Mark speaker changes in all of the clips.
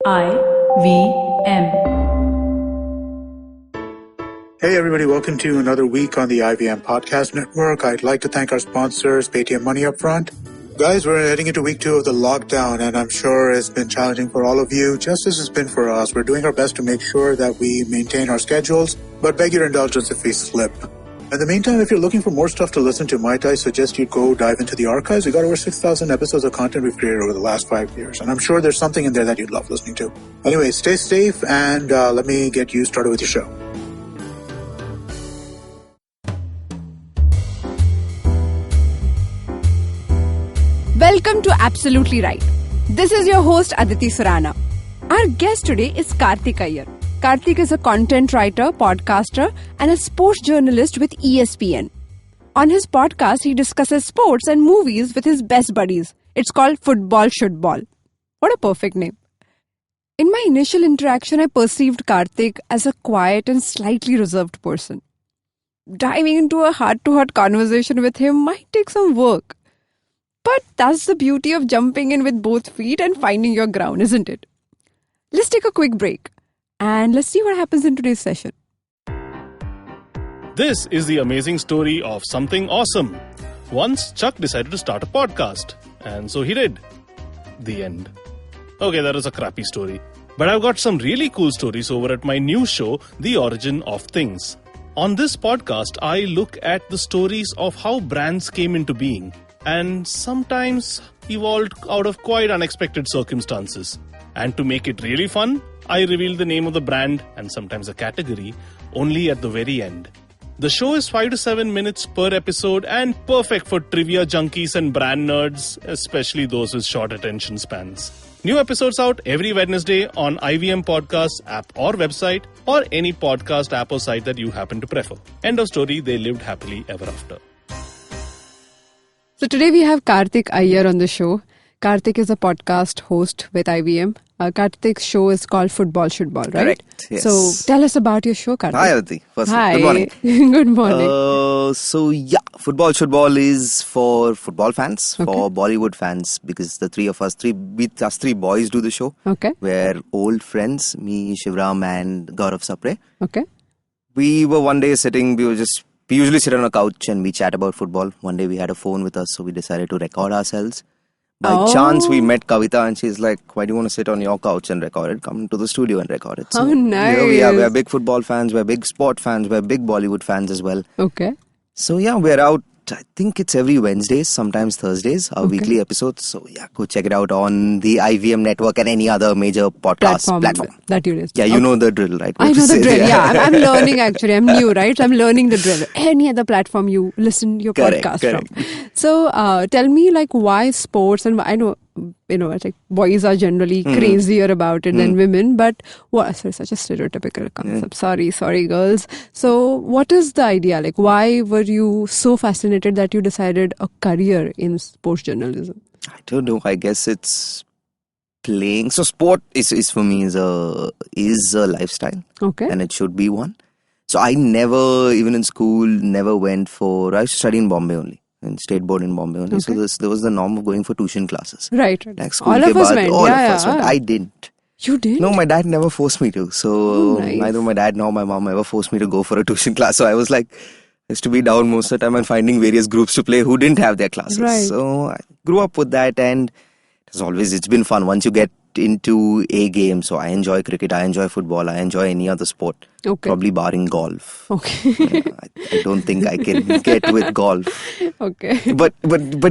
Speaker 1: IVM.
Speaker 2: Hey everybody, welcome to another week on the IVM Podcast Network. I'd like to thank our sponsors, Paytm Money Upfront. Guys, we're heading into week 2 of the lockdown, and I'm sure it's been challenging for all of you, just as it's been for us. We're doing our best to make sure that we maintain our schedules, but beg your indulgence if we slip. In the meantime, if you're looking for more stuff to listen to, might I suggest you go dive into the archives. We got over 6,000 episodes of content we've created over the last 5 years, and I'm sure there's something in there that you'd love listening to. Anyway, stay safe, and let me get you started with your show.
Speaker 3: Welcome to Absolutely Right. This is your host Aditi Surana. Our guest today is Karthik Iyer. Karthik is a content writer, podcaster, and a sports journalist with ESPN. On his podcast, he discusses sports and movies with his best buddies. It's called Football Shootball. What a perfect name. In my initial interaction, I perceived Karthik as a quiet and slightly reserved person. Diving into a heart-to-heart conversation with him might take some work. But that's the beauty of jumping in with both feet and finding your ground, isn't it? Let's take a quick break and let's see what happens in today's session.
Speaker 4: This is the amazing story of something awesome. Once Chuck decided to start a podcast, and so he did. The end. Okay, that was a crappy story. But I've got some really cool stories over at my new show, The Origin of Things. On this podcast, I look at the stories of how brands came into being and sometimes evolved out of quite unexpected circumstances. And to make it really fun, I reveal the name of the brand and sometimes a category only at the very end. The show is 5 to 7 minutes per episode and perfect for trivia junkies and brand nerds, especially those with short attention spans. New episodes out every Wednesday on IVM Podcasts app or website, or any podcast app or site that you happen to prefer. End of story, they lived happily ever after.
Speaker 3: So today we have Karthik Iyer on the show. Karthik is a podcast host with IVM. Karthik's show is called Football Shootball, right?
Speaker 5: Correct, yes.
Speaker 3: So tell us about your show, Karthik.
Speaker 5: Hi, Aditi. Firstly,
Speaker 3: Hi.
Speaker 5: good morning.
Speaker 3: Good morning.
Speaker 5: Football Shootball is for football fans, for Bollywood fans, because the three boys do the show.
Speaker 3: Okay.
Speaker 5: We're old friends, me, Shivram and Gaurav Sapre.
Speaker 3: Okay.
Speaker 5: We were one day sitting, we usually sit on a couch and we chat about football. One day we had a phone with us, so we decided to record ourselves. By chance, we met Kavita and she's like, why do you want to sit on your couch and record it? Come to the studio and record it. So,
Speaker 3: nice.
Speaker 5: We're big football fans, we're big sport fans, we're big Bollywood fans as well.
Speaker 3: Okay.
Speaker 5: So we're out, I think it's every Wednesdays, sometimes Thursdays, our weekly episodes. So go check it out on the IVM network and any other major podcast platform.
Speaker 3: That you list.
Speaker 5: Yeah, you know the drill, right?
Speaker 3: I know the drill, I'm learning actually. I'm new, right? I'm learning the drill. Any other platform you listen your podcast from. So tell me why sports, and I know, boys are generally crazier about it than women, but sorry, such a stereotypical concept. Sorry girls. So what is the idea? Why were you so fascinated that you decided a career in sports journalism?
Speaker 5: I don't know. I guess it's playing. So sport is for me is a lifestyle. Okay. And it should be one. So I never, even in school, I used to study in Bombay only. In state board in Bombay only. Okay. So there was the norm of going for tuition classes.
Speaker 3: Right.
Speaker 5: All of us went. I didn't.
Speaker 3: You didn't?
Speaker 5: No, my dad never forced me to. So neither my dad nor my mom ever forced me to go for a tuition class. So I was I used to be down most of the time and finding various groups to play who didn't have their classes. Right. So I grew up with that, and it's been fun once you get into a game. So I enjoy cricket, I enjoy football, I enjoy any other sport. Okay. Probably barring golf.
Speaker 3: Okay.
Speaker 5: I don't think I can get with golf.
Speaker 3: Okay.
Speaker 5: But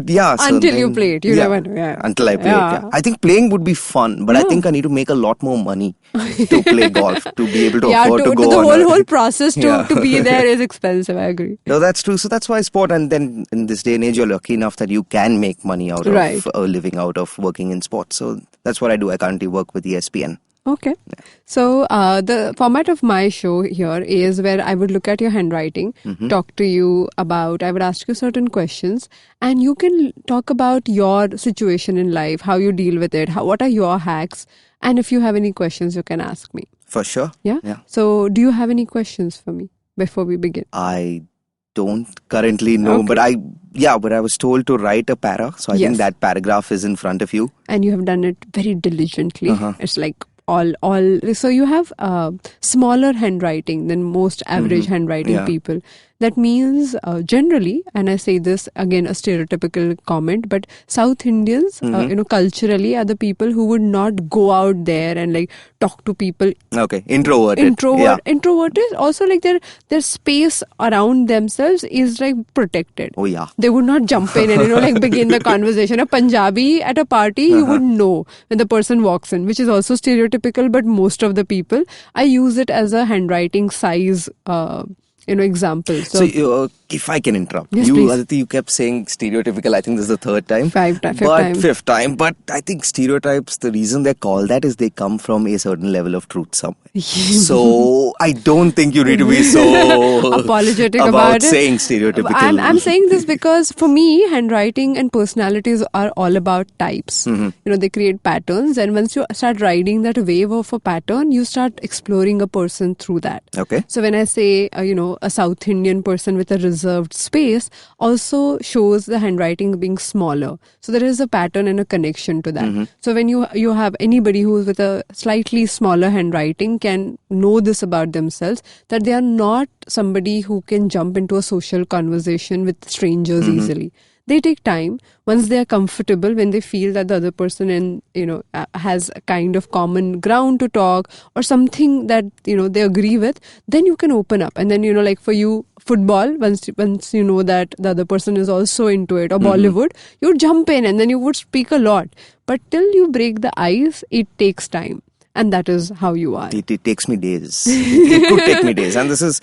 Speaker 5: yeah.
Speaker 3: Until you play it. You never know. Yeah.
Speaker 5: Until I play it. Yeah. I think playing would be fun, but I think I need to make a lot more money to play golf, to be able to afford to go on.
Speaker 3: The whole process to be there is expensive, I agree.
Speaker 5: No, that's true. So that's why sport, and then in this day and age, you're lucky enough that you can make money out of a living out of working in sports. So that's what I do. I currently work with ESPN.
Speaker 3: Okay. Yeah. So the format of my show here is where I would look at your handwriting, talk to you about, I would ask you certain questions, and you can talk about your situation in life, how you deal with it, what are your hacks, and if you have any questions, you can ask me.
Speaker 5: For sure.
Speaker 3: Yeah? So do you have any questions for me before we begin?
Speaker 5: I don't currently know, but I was told to write a para, so I think that paragraph is in front of you.
Speaker 3: And you have done it very diligently. It's So you have smaller handwriting than most average handwriting people. That means generally, and I say this again, a stereotypical comment, but South Indians, culturally are the people who would not go out there and like talk to people.
Speaker 5: Okay, introverted.
Speaker 3: Introverted. Also, like their space around themselves is like protected.
Speaker 5: Oh yeah.
Speaker 3: They would not jump in and like begin the conversation. A Punjabi at a party, you would know when the person walks in, which is also stereotypical, but most of the people, I use it as a handwriting size example.
Speaker 5: So if I can interrupt,
Speaker 3: yes, please.
Speaker 5: Aditi, you kept saying stereotypical. I think this is the third time.
Speaker 3: Fifth time.
Speaker 5: But I think stereotypes, the reason they're called that is they come from a certain level of truth somewhere. So I don't think you need to be so
Speaker 3: apologetic about
Speaker 5: saying stereotypical.
Speaker 3: I'm saying this because for me, handwriting and personalities are all about types. They create patterns, and once you start riding that wave of a pattern, you start exploring a person through that.
Speaker 5: Okay.
Speaker 3: So when I say, a South Indian person with a reserved space also shows the handwriting being smaller. So there is a pattern and a connection to that. So when you have anybody who is with a slightly smaller handwriting can know this about themselves, that they are not somebody who can jump into a social conversation with strangers easily. They take time. Once they are comfortable, when they feel that the other person has a kind of common ground to talk or something that they agree with, then you can open up. And then like for you, football, once you know that the other person is also into it, or Bollywood, you jump in and then you would speak a lot. But till you break the ice, it takes time. And that is how you are.
Speaker 5: It takes me days. It could take me days. And this is,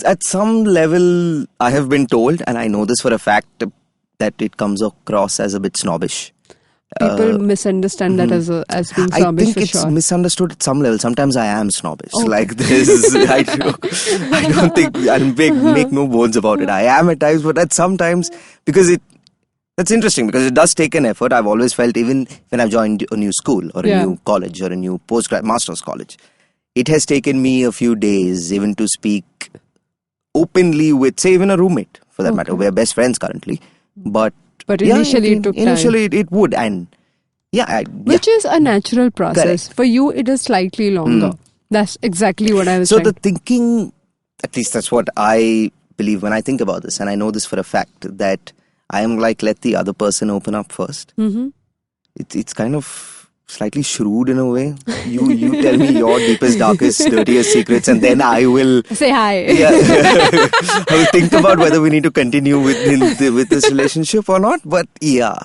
Speaker 5: at some level, I have been told, and I know this for a fact, that it comes across as a bit snobbish.
Speaker 3: People misunderstand that as being snobbish.
Speaker 5: I think it's misunderstood at some level. Sometimes I am snobbish.
Speaker 3: Okay.
Speaker 5: Like this, I don't think I'll make no bones about it. I am at times, but at sometimes, because that's interesting, because it does take an effort. I've always felt, even when I've joined a new school or a new college or a new master's college, it has taken me a few days even to speak openly with, say, even a roommate, for that matter. We're best friends currently. But
Speaker 3: initially it took time.
Speaker 5: Initially it would, and
Speaker 3: which is a natural process.
Speaker 5: Correct.
Speaker 3: For you, it is slightly longer. That's exactly what I was saying.
Speaker 5: So the thinking, at least that's what I believe when I think about this, and I know this for a fact, that I am like, let the other person open up first. It's kind of slightly shrewd in a way. You tell me your deepest, darkest, dirtiest secrets, and then I will
Speaker 3: say hi.
Speaker 5: I will think about whether we need to continue with this relationship or not. But yeah,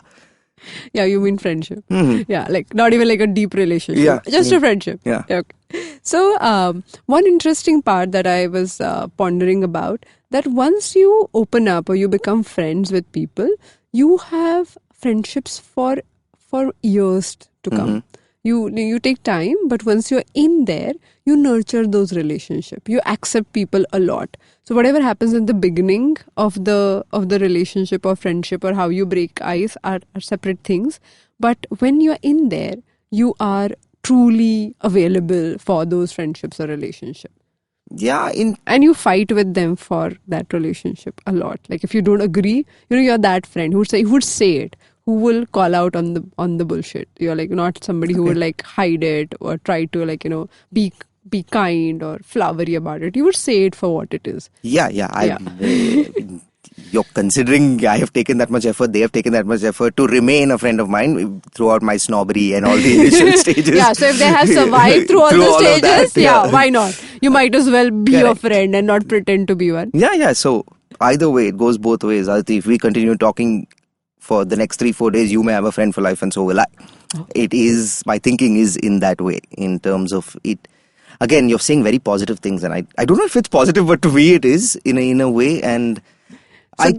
Speaker 3: you mean friendship? Yeah, like not even like a deep relationship.
Speaker 5: Yeah,
Speaker 3: just a friendship.
Speaker 5: Yeah.
Speaker 3: Okay. So one interesting part that I was pondering about, that once you open up or you become friends with people, you have friendships for years to come. You take time, but once you're in there, you nurture those relationships. You accept people a lot. So whatever happens in the beginning of the relationship or friendship, or how you break ice, are separate things. But when you're in there, you are truly available for those friendships or relationship.
Speaker 5: Yeah,
Speaker 3: and you fight with them for that relationship a lot. Like if you don't agree, you're that friend who would say it, who will call out on the bullshit. You're like not somebody who would like hide it or try to be kind or flowery about it. You would say it for what it is.
Speaker 5: You're considering I have taken that much effort, they have taken that much effort to remain a friend of mine throughout my snobbery and all the initial stages.
Speaker 3: Yeah, so if they have survived through all the stages, why not? You might as well be a friend and not pretend to be one.
Speaker 5: Yeah. So either way, it goes both ways. Aditi, if we continue talking for the next 3-4 days, you may have a friend for life, and so will I. It is, my thinking is in that way, in terms of it. Again, you're saying very positive things, and I don't know if it's positive, but to me it is in a way, and so I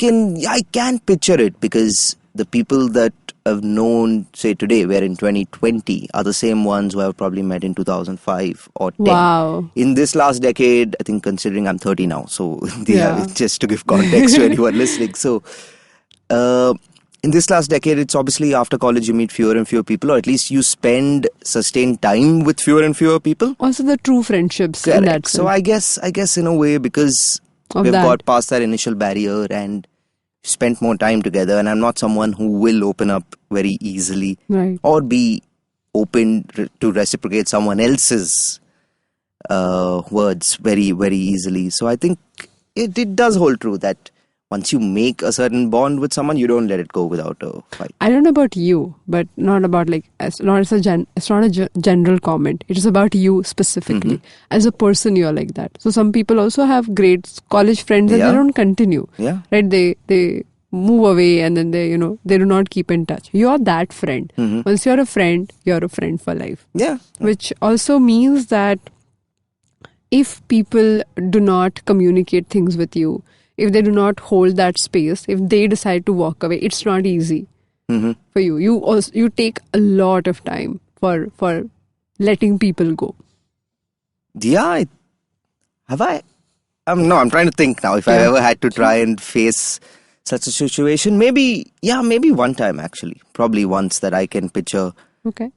Speaker 5: can picture it, because the people that I've known, say today, we're in 2020, are the same ones who I've probably met in 2005 or 10.
Speaker 3: Wow.
Speaker 5: In this last decade, I think, considering I'm 30 now, so just to give context to anyone listening. So, in this last decade, it's obviously after college you meet fewer and fewer people, or at least you spend sustained time with fewer and fewer people.
Speaker 3: Also the true friendships in that sense.
Speaker 5: So I guess in a way, because we've got past that initial barrier and spent more time together, and I'm not someone who will open up very easily or be open to reciprocate someone else's words very, very easily. So I think it does hold true that once you make a certain bond with someone, you don't let it go without a fight.
Speaker 3: I don't know about you, but not about it's not a general comment. It is about you specifically. As a person, you're like that. So some people also have great college friends and they don't continue.
Speaker 5: Yeah.
Speaker 3: Right? They move away and then they do not keep in touch. You're that friend. Once you're a friend for life.
Speaker 5: Yeah.
Speaker 3: Which also means that if people do not communicate things with you, if they do not hold that space, if they decide to walk away, it's not easy for you. You take a lot of time for letting people go.
Speaker 5: Yeah. Have I? No, I'm trying to think now. If I ever had to try and face such a situation, maybe one time actually. Probably once that I can picture.
Speaker 3: Okay.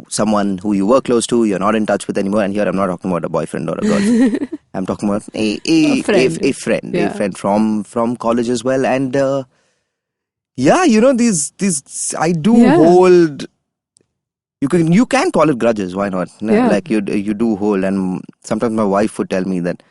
Speaker 5: Someone who you were close to, you're not in touch with anymore. And here I'm not talking about a boyfriend or a girlfriend. I'm talking about a friend from college as well. And these I do hold. You can call it grudges. Why not?
Speaker 3: Yeah.
Speaker 5: Like you do hold. And sometimes my wife would tell me that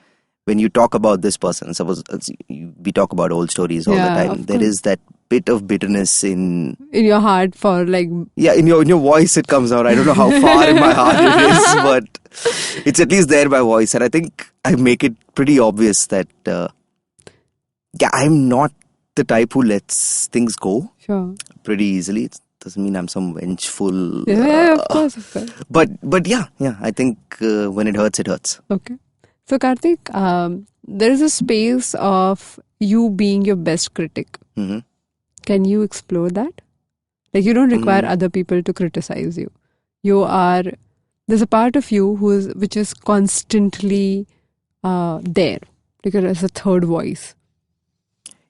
Speaker 5: when you talk about this person, suppose we talk about old stories all the time. There is that bit of bitterness in
Speaker 3: your heart for in
Speaker 5: your voice it comes out. I don't know how far in my heart it is, but it's at least there by voice. And I think I make it pretty obvious that I'm not the type who lets things go pretty easily. It doesn't mean I'm some vengeful.
Speaker 3: Of course.
Speaker 5: But I think when it hurts, it hurts.
Speaker 3: Okay. So Karthik, there is a space of you being your best critic. Can you explore that? Like you don't require other people to criticize you. There's a part of you which is constantly there, like as a third voice.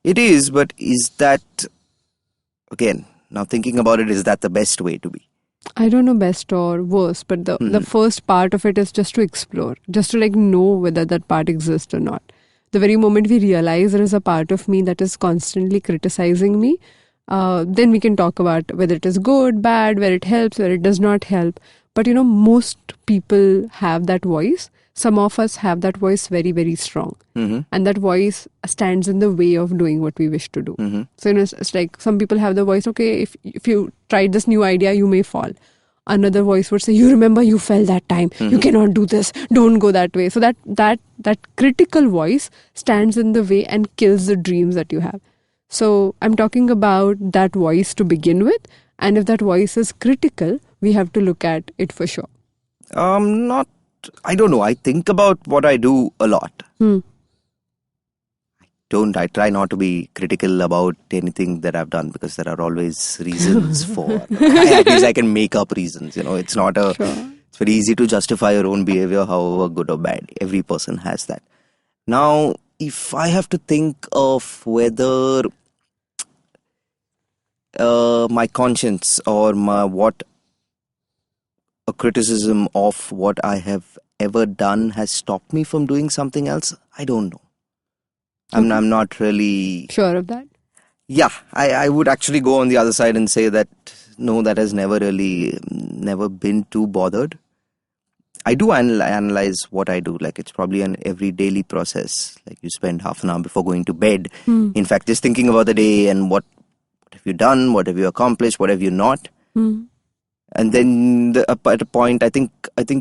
Speaker 5: It is, but is that, again, now thinking about it, is that the best way to be?
Speaker 3: I don't know best or worst, but the first part of it is just to explore, just to know whether that part exists or not. The very moment we realize there is a part of me that is constantly criticizing me, then we can talk about whether it is good, bad, where it helps, where it does not help. But most people have that voice. Some of us have that voice very, very strong. And that voice stands in the way of doing what we wish to do. So it's like some people have the voice, okay, if you tried this new idea, you may fall. Another voice would say, you remember you fell that time. You cannot do this. Don't go that way. So that critical voice stands in the way and kills the dreams that you have. So I'm talking about that voice to begin with. And if that voice is critical, we have to look at it for sure.
Speaker 5: I don't know. I think about what I do a lot. I try not to be critical about anything that I've done because there are always reasons for. At least I can make up reasons. It's not It's very easy to justify your own behavior, however good or bad. Every person has that. Now, if I have to think of whether my conscience or what a criticism of what I have ever done has stopped me from doing something else, I don't know. I'm not really
Speaker 3: sure of that.
Speaker 5: Yeah, I would actually go on the other side and say that no, that has never been too bothered. I do analyze what I do. Like it's probably an every daily process. Like you spend half an hour before going to bed. In fact, just thinking about the day and what have you done, what have you accomplished, what have you not. And then at a point, I think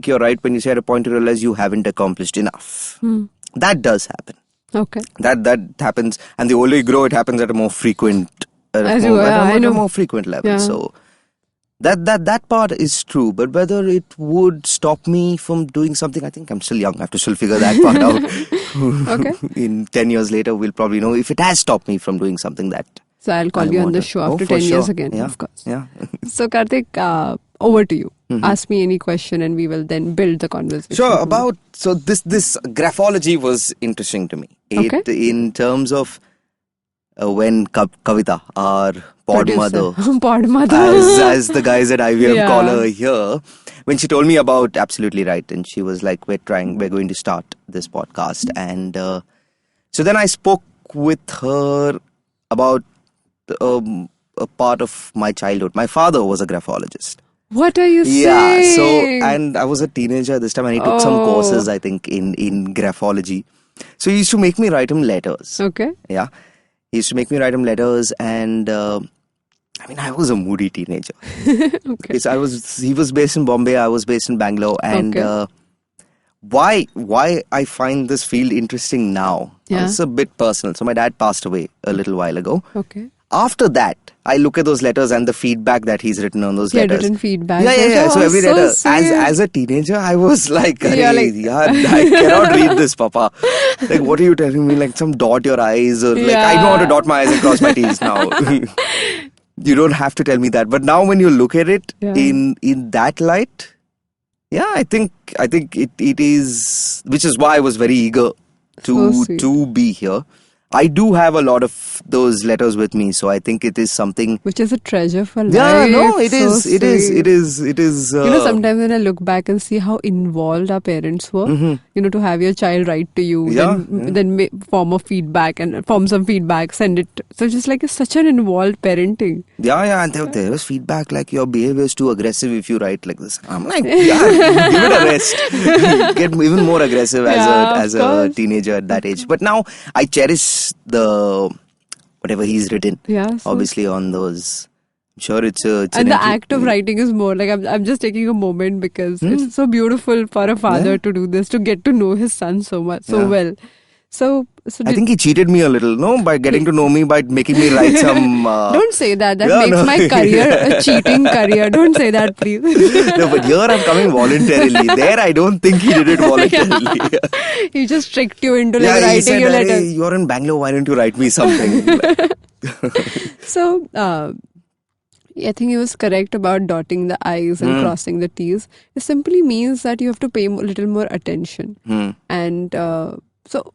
Speaker 5: you're right when you say at a point you realize you haven't accomplished enough. That does happen.
Speaker 3: Okay.
Speaker 5: That happens, and the older you grow, it happens at a more frequent, more frequent level.
Speaker 3: Yeah.
Speaker 5: So that part is true. But whether it would stop me from doing something, I think I'm still young. I have to still figure that part out.
Speaker 3: Okay.
Speaker 5: In 10 years later, we'll probably know if it has stopped me from doing something that.
Speaker 3: So I'll call you on the show after 10 years again,
Speaker 5: yeah.
Speaker 3: of course.
Speaker 5: Yeah.
Speaker 3: So Karthik, over to you. Ask me any question and we will then build the conversation.
Speaker 5: Sure. So this graphology was interesting to me. In terms of when Kavita, our pod mother, as the guys at IVM call her here, when she told me about Absolutely Right, and she was like, we're going to start this podcast. And so then I spoke with her about a part of my childhood. My father was a graphologist.
Speaker 3: What are you saying?
Speaker 5: Yeah, so, and I was a teenager this time and he took some courses, I think, in graphology. So he used to make me write him letters.
Speaker 3: Okay.
Speaker 5: Yeah. He used to make me write him letters and, I was a moody teenager.
Speaker 3: Okay.
Speaker 5: So he was based in Bombay, I was based in Bangalore and why I find this field interesting now, it's a bit personal. So my dad passed away a little while ago.
Speaker 3: Okay.
Speaker 5: After that, I look at those letters and the feedback that he's written on those letters.
Speaker 3: Written feedback.
Speaker 5: Yeah. So every letter, as a teenager, I was like, I cannot read this, Papa. Like, what are you telling me? Like, some dot your eyes or like, I know how to dot my eyes and cross my T's now. You don't have to tell me that. But now when you look at it in that light, I think it is, which is why I was very eager to be here. I do have a lot of those letters with me, so I think it is something
Speaker 3: which is a treasure for life.
Speaker 5: Yeah, no, it is.
Speaker 3: Sometimes when I look back and see how involved our parents were, to have your child write to you, then form some feedback, send it. So just like it's such an involved parenting.
Speaker 5: Yeah, and there was feedback like your behavior is too aggressive if you write like this. I'm like, give it a rest. Get even more aggressive as a teenager at that age. But now I cherish the whatever he's written, obviously on those. I'm sure it's
Speaker 3: and the act of writing is more like I'm just taking a moment because it's so beautiful for a father to do this, to get to know his son so well. So
Speaker 5: I think he cheated me a little, by getting to know me, by making me write some...
Speaker 3: Don't say that. That makes my career a cheating career. Don't say that, please.
Speaker 5: No, but here I'm coming voluntarily. There, I don't think he did it voluntarily.
Speaker 3: He just tricked you into writing your letter.
Speaker 5: Hey, you're in Bangalore, why don't you write me something?
Speaker 3: So, I think he was correct about dotting the I's and crossing the T's. It simply means that you have to pay a little more attention. And...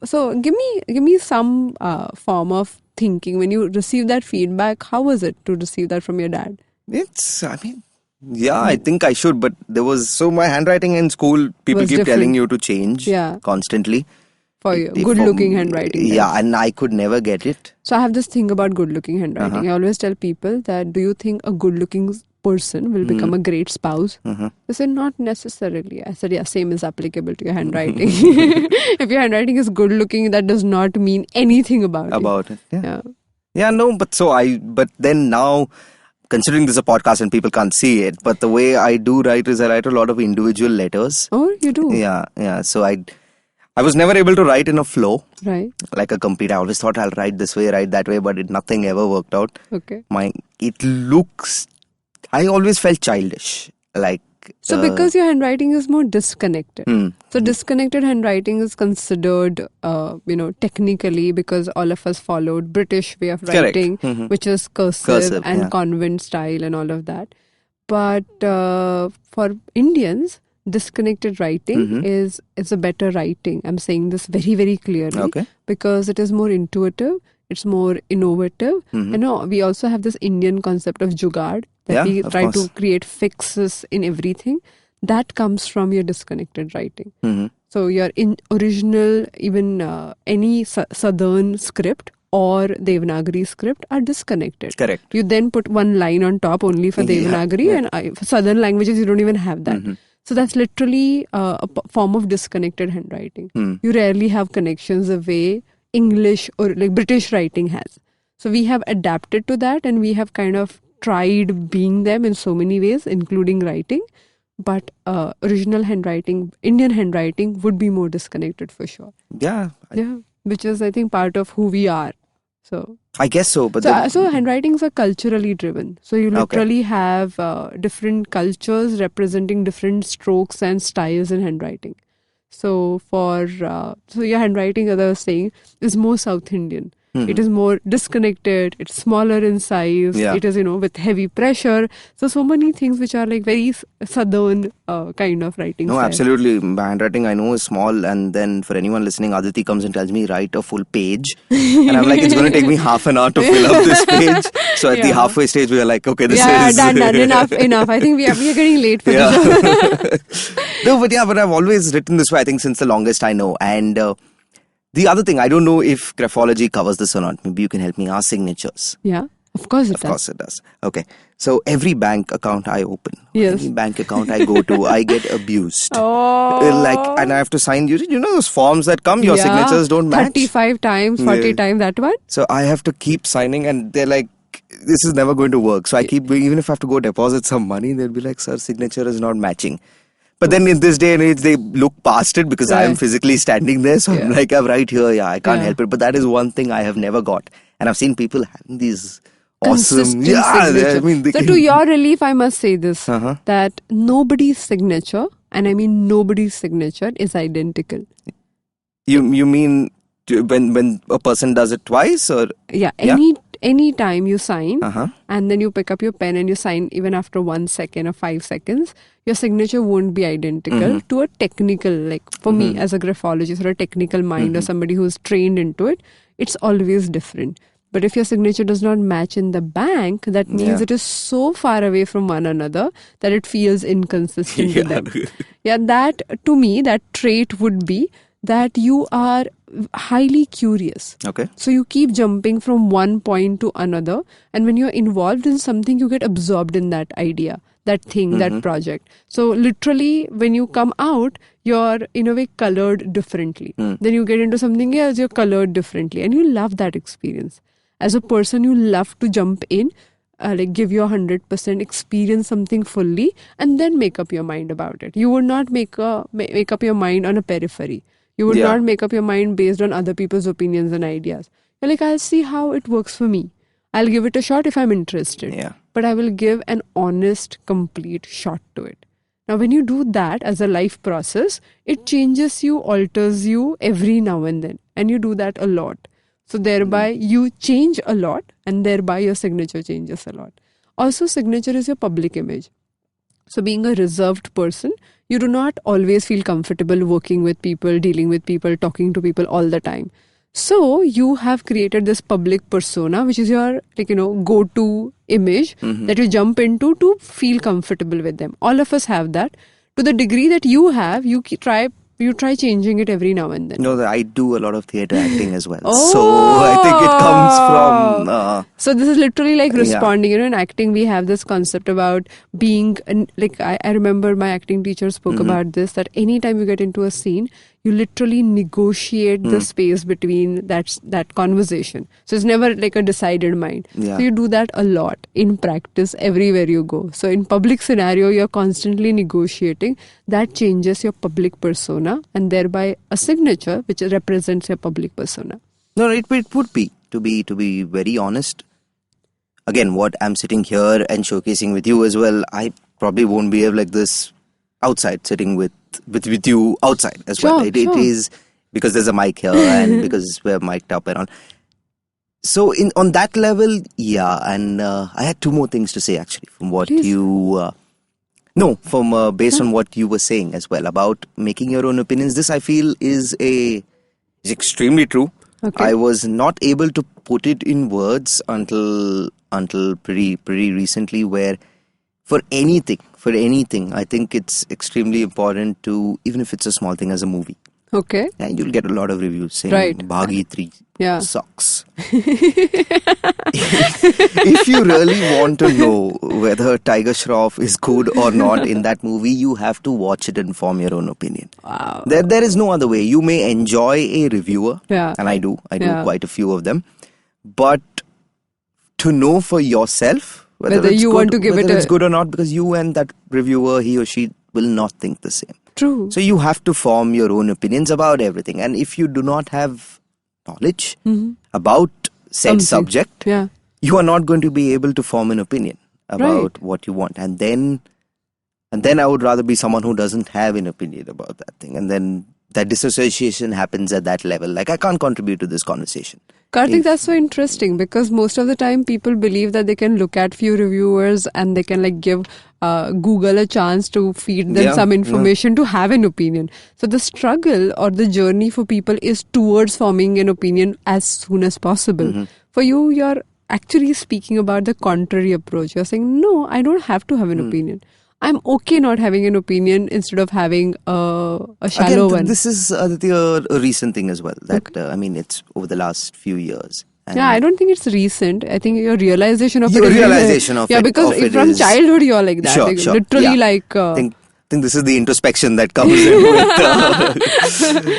Speaker 3: So give me some form of thinking when you receive that feedback. How was it to receive that from your dad?
Speaker 5: I think I should, but my handwriting in school, people keep telling you to change constantly.
Speaker 3: For your good-looking handwriting.
Speaker 5: Yeah, and I could never get it.
Speaker 3: So I have this thing about good-looking handwriting. I always tell people that, do you think a good-looking person will become a great spouse? They said, not necessarily. I said, same is applicable to your handwriting. If your handwriting is good-looking, that does not mean anything about
Speaker 5: it. But then now, considering this is a podcast and people can't see it, but the way I do write is I write a lot of individual letters.
Speaker 3: Oh, you do?
Speaker 5: Yeah. So I was never able to write in a flow.
Speaker 3: Right.
Speaker 5: Like a complete. I always thought I'll write this way, write that way, but nothing ever worked out.
Speaker 3: Okay.
Speaker 5: I always felt childish.
Speaker 3: So because your handwriting is more disconnected. So disconnected handwriting is considered, technically, because all of us followed British way of writing, which is cursive and convent style and all of that. But for Indians, disconnected writing is a better writing. I'm saying this very, very clearly because it is more intuitive. It's more innovative. We also have this Indian concept of jugaad, that we try to create fixes in everything. That comes from your disconnected writing. So your original, even any southern script or Devanagari script are disconnected.
Speaker 5: Correct.
Speaker 3: You then put one line on top only for Devanagari and for southern languages you don't even have that. So that's literally a form of disconnected handwriting. You rarely have connections the way English or like British writing has. So we have adapted to that and we have kind of tried being them in so many ways, including writing. But original handwriting, Indian handwriting would be more disconnected for sure.
Speaker 5: Yeah.
Speaker 3: Which is, I think, part of who we are. So
Speaker 5: I guess so. But
Speaker 3: so handwritings are culturally driven. So you literally have different cultures representing different strokes and styles in handwriting. So your handwriting, as I was saying, is more South Indian. It is more disconnected. It's smaller in size. It is, with heavy pressure. So many things which are like very southern kind of writing.
Speaker 5: No,
Speaker 3: style.
Speaker 5: absolutely. My handwriting, I know, is small. And then for anyone listening, Aditi comes and tells me, write a full page. And I'm like, it's going to take me half an hour to fill up this page. So at the halfway stage, we are like, okay, this is...
Speaker 3: done. Enough. I think we are getting late for this.
Speaker 5: No, but I've always written this way, I think, since the longest I know. And... the other thing, I don't know if graphology covers this or not. Maybe you can help me. Our signatures.
Speaker 3: Yeah, of course it does.
Speaker 5: Of course it does. Okay. So every bank account I open,
Speaker 3: Yes.
Speaker 5: any bank account I go to, I get abused.
Speaker 3: Oh.
Speaker 5: And I have to sign, you know those forms that come, your signatures don't match?
Speaker 3: 35 times, 40 times, that one?
Speaker 5: So I have to keep signing and they're like, this is never going to work. So I keep doing, even if I have to go deposit some money, they'll be like, sir, signature is not matching. But then in this day and age, they look past it because I am physically standing there. So I'm like, I'm right here. Yeah, I can't help it. But that is one thing I have never got. And I've seen people having these awesome
Speaker 3: signature.
Speaker 5: I mean,
Speaker 3: so to your relief, I must say this, that nobody's signature, and I mean nobody's signature, is identical.
Speaker 5: You mean when a person does it twice? Or
Speaker 3: Any time you sign and then you pick up your pen and you sign even after 1 second or 5 seconds, your signature won't be identical to a technical, like for me as a graphologist or a technical mind or somebody who's trained into it, it's always different. But if your signature does not match in the bank, that means it is so far away from one another that it feels inconsistent to them. That to me, that trait would be that you are highly curious.
Speaker 5: Okay.
Speaker 3: So you keep jumping from one point to another, and when you're involved in something, you get absorbed in that idea, that thing, that project. So literally, when you come out, you're in a way colored differently. Then you get into something else, you're colored differently, and you love that experience. As a person, you love to jump in, like give your 100%, experience something fully, and then make up your mind about it. You would not make up your mind on a periphery. You would not make up your mind based on other people's opinions and ideas. You're like, I'll see how it works for me. I'll give it a shot if I'm interested. But I will give an honest, complete shot to it. Now, when you do that as a life process, it changes you, alters you every now and then. And you do that a lot. So thereby you change a lot, and thereby your signature changes a lot. Also, signature is your public image. So being a reserved person, you do not always feel comfortable working with people, dealing with people, talking to people all the time. So you have created this public persona, which is your go-to image that you jump into to feel comfortable with them. All of us have that. To the degree that you have, you try changing it every now and then.
Speaker 5: No, I do a lot of theatre acting as well. So I think it comes from...
Speaker 3: So this is literally like responding. In acting, we have this concept about being... I remember my acting teacher spoke about this, that anytime you get into a scene, you literally negotiate the space between that conversation. So it's never like a decided mind. So you do that a lot in practice everywhere you go. So in public scenario, you're constantly negotiating. That changes your public persona, and thereby a signature which represents your public persona.
Speaker 5: No, it would be, to be very honest. Again, what I'm sitting here and showcasing with you as well, I probably won't behave like this outside, sitting with you outside as well. It is because there's a mic here and because we're mic'd up and all. So on that level, and I had two more things to say actually from what you... based on what you were saying as well about making your own opinions. This I feel is extremely true. Okay. I was not able to put it in words until pretty recently, where for anything, I think it's extremely important to, even if it's a small thing as a movie.
Speaker 3: Okay.
Speaker 5: And you'll get a lot of reviews saying Bhagi 3 sucks. If you really want to know whether Tiger Shroff is good or not in that movie, you have to watch it and form your own opinion.
Speaker 3: Wow.
Speaker 5: There is no other way. You may enjoy a reviewer, and I do quite a few of them, but to know for yourself whether you want to give it's good or not, because you and that reviewer, he or she, will not think the same.
Speaker 3: True.
Speaker 5: So you have to form your own opinions about everything. And if you do not have knowledge about said subject, you are not going to be able to form an opinion about what you want. And then I would rather be someone who doesn't have an opinion about that thing. And then that disassociation happens at that level. Like, I can't contribute to this conversation.
Speaker 3: Karthik, that's so interesting, because most of the time people believe that they can look at few reviewers and they can give Google a chance to feed them some information to have an opinion. So the struggle or the journey for people is towards forming an opinion as soon as possible. For you, you're actually speaking about the contrary approach. You're saying, no, I don't have to have an opinion. I'm okay not having an opinion instead of having a shallow one.
Speaker 5: This is a recent thing as well. That it's over the last few years. And
Speaker 3: I don't think it's recent. I think your realization of
Speaker 5: your
Speaker 3: it.
Speaker 5: Realization of it.
Speaker 3: Yeah, because from childhood you're like that.
Speaker 5: Sure,
Speaker 3: like,
Speaker 5: sure.
Speaker 3: Literally like...
Speaker 5: I think this is the introspection that comes into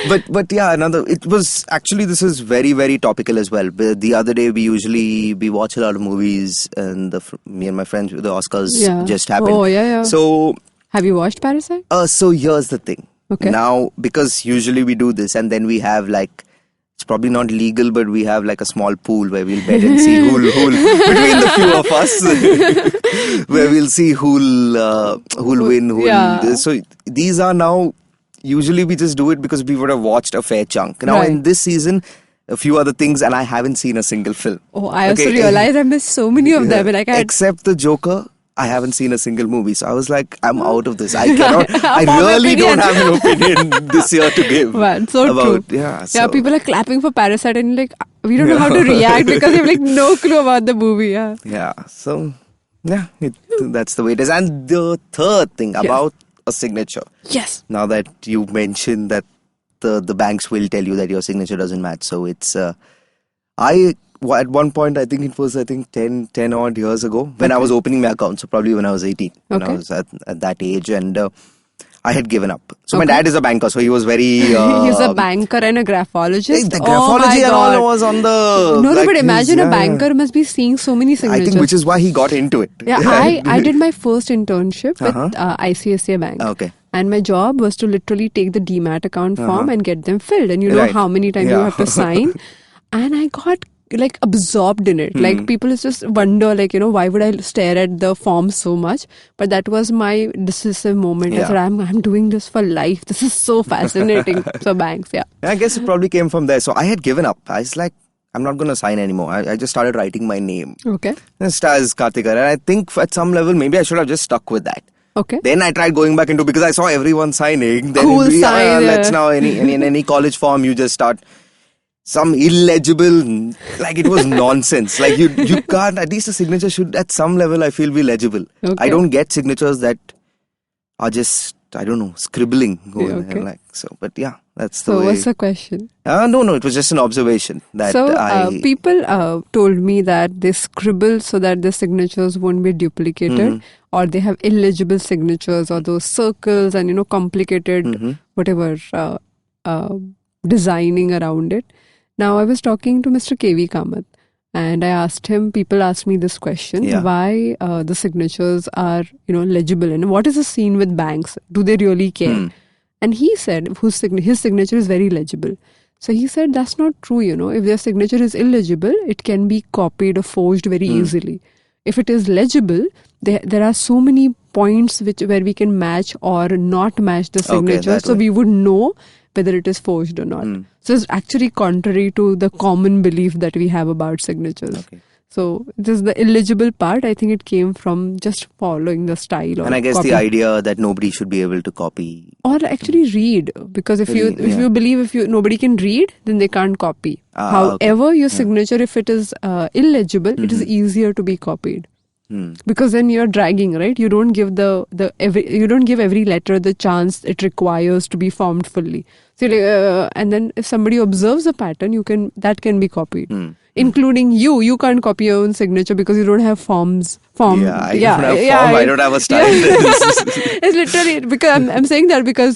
Speaker 5: it. But yeah, it was actually, this is very, very topical as well. But the other day we watch a lot of movies, and me and my friends, the Oscars just happened.
Speaker 3: Oh, yeah.
Speaker 5: So...
Speaker 3: Have you watched Parasite?
Speaker 5: So here's the thing.
Speaker 3: Okay.
Speaker 5: Now, because usually we do this, and then we have like, it's probably not legal, but we have like a small pool where we'll bet and see who'll between the few of us, where we'll see who'll win. So these are now, usually we just do it because we would have watched a fair chunk. Now in this season, a few other things, and I haven't seen a single film.
Speaker 3: Oh, I also realized I missed so many of them. Like
Speaker 5: except the Joker. I haven't seen a single movie, so I was like, I'm out of this. I cannot. I really don't have an opinion this year to give.
Speaker 3: Man, so
Speaker 5: about,
Speaker 3: true.
Speaker 5: Yeah,
Speaker 3: people are clapping for Parasite, and like we don't know how to react because we have like no clue about the movie. Yeah.
Speaker 5: So that's the way it is. And the third thing about a signature.
Speaker 3: Yes.
Speaker 5: Now that you mentioned that the banks will tell you that your signature doesn't match, so it's at one point, I think it was 10 odd years ago when I was opening my account. So probably when I was 18, when I was at that age, and I had given up. So my dad is a banker, so he was very...
Speaker 3: He's a banker and a graphologist.
Speaker 5: The graphology and all was on the...
Speaker 3: No, but imagine a banker must be seeing so many signatures.
Speaker 5: I think which is why he got into it.
Speaker 3: Yeah, I did my first internship with ICICI Bank.
Speaker 5: Okay.
Speaker 3: And my job was to literally take the demat account form and get them filled. And you know how many times you have to sign. And I got like absorbed in it. Like people just wonder, like, why would I stare at the form so much? But that was my decisive moment. I said, I'm doing this for life. This is so fascinating. So banks,
Speaker 5: I guess it probably came from there. So I had given up. I was like, I'm not going to sign anymore. I just started writing my name.
Speaker 3: Okay.
Speaker 5: Just as Karthik Iyer. And I think at some level, maybe I should have just stuck with that.
Speaker 3: Okay.
Speaker 5: Then I tried going back into, because I saw everyone signing. Then
Speaker 3: cool sign.
Speaker 5: Let's now, in any college form, you just start some illegible, like it was nonsense. Like you can't, at least a signature should at some level I feel be legible.
Speaker 3: Okay.
Speaker 5: I don't get signatures that are just, I don't know, scribbling. Like, so, but yeah, that's the way.
Speaker 3: So what's the question?
Speaker 5: No, it was just an observation. That
Speaker 3: people told me that they scribble so that the signatures won't be duplicated, or they have illegible signatures, or those circles and complicated whatever designing around it. Now, I was talking to Mr. K.V. Kamath, and I asked him, people ask me this question, why the signatures are, legible, and what is the scene with banks? Do they really care? And he said his signature is very legible. So he said that's not true, If their signature is illegible, it can be copied or forged very easily. If it is legible, there are so many points where we can match or not match the signature, so we would know whether it is forged or not. So it's actually contrary to the common belief that we have about signatures. Okay. So this is the illegible part. I think it came from just following the style.
Speaker 5: And I guess the idea that nobody should be able to copy.
Speaker 3: Or actually read. Because if you believe nobody can read, then they can't copy. However, your signature, if it is illegible, it is easier to be copied. Because then you're dragging, right? You don't give every letter the chance it requires to be formed fully. So, and then if somebody observes a pattern, that can be copied. Including you. You can't copy your own signature because you don't have forms.
Speaker 5: I don't have form. I don't have a style.
Speaker 3: It's literally, because I'm saying that because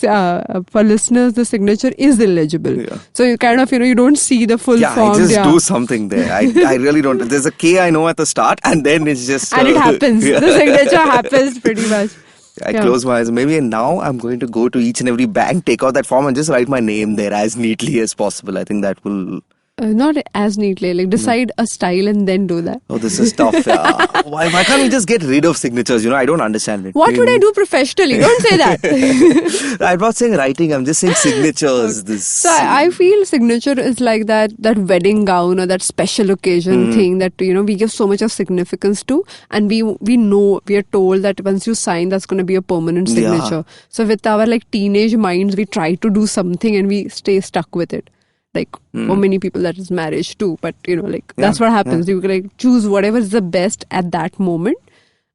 Speaker 3: for listeners, the signature is illegible. So you kind of, you don't see the full form.
Speaker 5: I just do something there. I really don't. There's a K I know at the start, and then it's just...
Speaker 3: and it happens. The signature happens pretty much.
Speaker 5: I close my eyes. Maybe now I'm going to go to each and every bank, take out that form and just write my name there as neatly as possible. I think that will...
Speaker 3: not as neatly, like decide a style and then do that.
Speaker 5: Oh, this is tough. Why can't we just get rid of signatures? I don't understand it.
Speaker 3: What would I do professionally? Don't say that.
Speaker 5: I'm not saying writing, I'm just saying signatures.
Speaker 3: So I feel signature is like that wedding gown or that special occasion thing that, we give so much of significance to, and we know, we are told that once you sign, that's going to be a permanent signature. So with our like teenage minds, we try to do something and we stay stuck with it. Like for many people that is marriage too, but that's what happens. You can choose whatever is the best at that moment,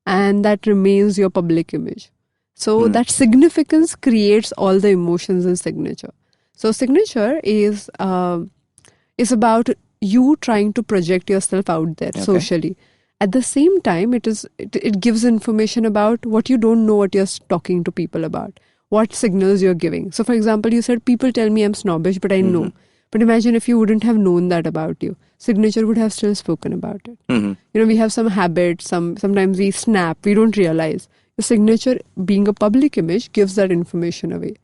Speaker 3: and that remains your public image. So that significance creates all the emotions in signature. So signature is about you trying to project yourself out there socially. At the same time, it gives information about what you don't know, what you're talking to people about, what signals you're giving. So, for example, you said, people tell me I'm snobbish, but I know. But imagine if you wouldn't have known that about you. Signature would have still spoken about it. You know, we have some habits, sometimes we snap, we don't realize. The signature, being a public image, gives that information away.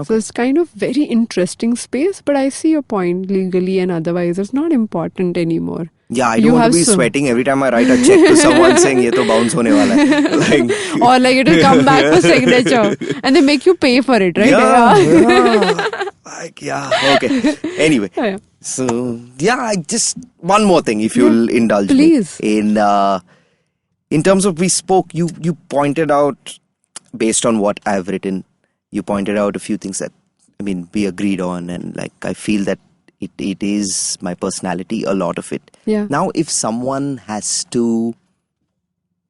Speaker 3: So it's kind of very interesting space, but I see your point. Legally and otherwise, it's not important anymore.
Speaker 5: Yeah, I don't want to be sweating every time I write a check to someone saying ye to bounce hone wala hai. Like,
Speaker 3: or like it will come back for signature and they make you pay for it, right?
Speaker 5: Okay. Anyway, so just one more thing, if you'll indulge
Speaker 3: please.
Speaker 5: Me. In terms of we spoke, you pointed out, based on what I've written, you pointed out a few things that, I mean, we agreed on, and like I feel that it is my personality, a lot of it.
Speaker 3: Yeah.
Speaker 5: Now, if someone has to,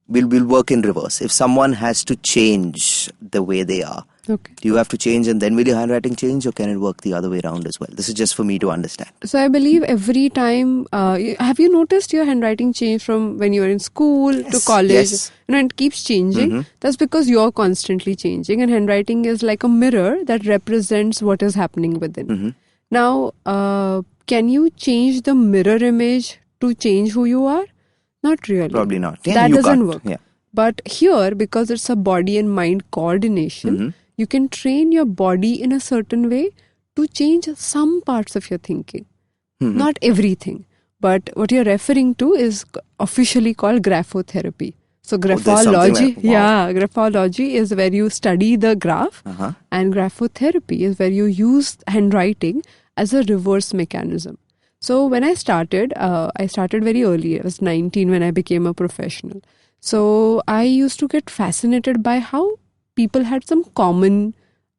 Speaker 5: we'll work in reverse. If someone has to change the way they are, do you have to change and then will your handwriting change, or can it work the other way around as well? This is just for me to understand.
Speaker 3: So I believe every time, have you noticed your handwriting change from when you were in school to college?
Speaker 5: Yes.
Speaker 3: You know, it keeps changing. That's because you're constantly changing, and handwriting is like a mirror that represents what is happening within. Now, can you change the mirror image to change who you are? Not really.
Speaker 5: Probably not.
Speaker 3: That doesn't work.
Speaker 5: Yeah.
Speaker 3: But here, because it's a body and mind coordination, you can train your body in a certain way to change some parts of your thinking. Not everything. But what you're referring to is officially called graphotherapy. So graphology, graphology is where you study the graph, and graphotherapy is where you use handwriting as a reverse mechanism. So when I started very early. I was 19 when I became a professional. So I used to get fascinated by how people had some common,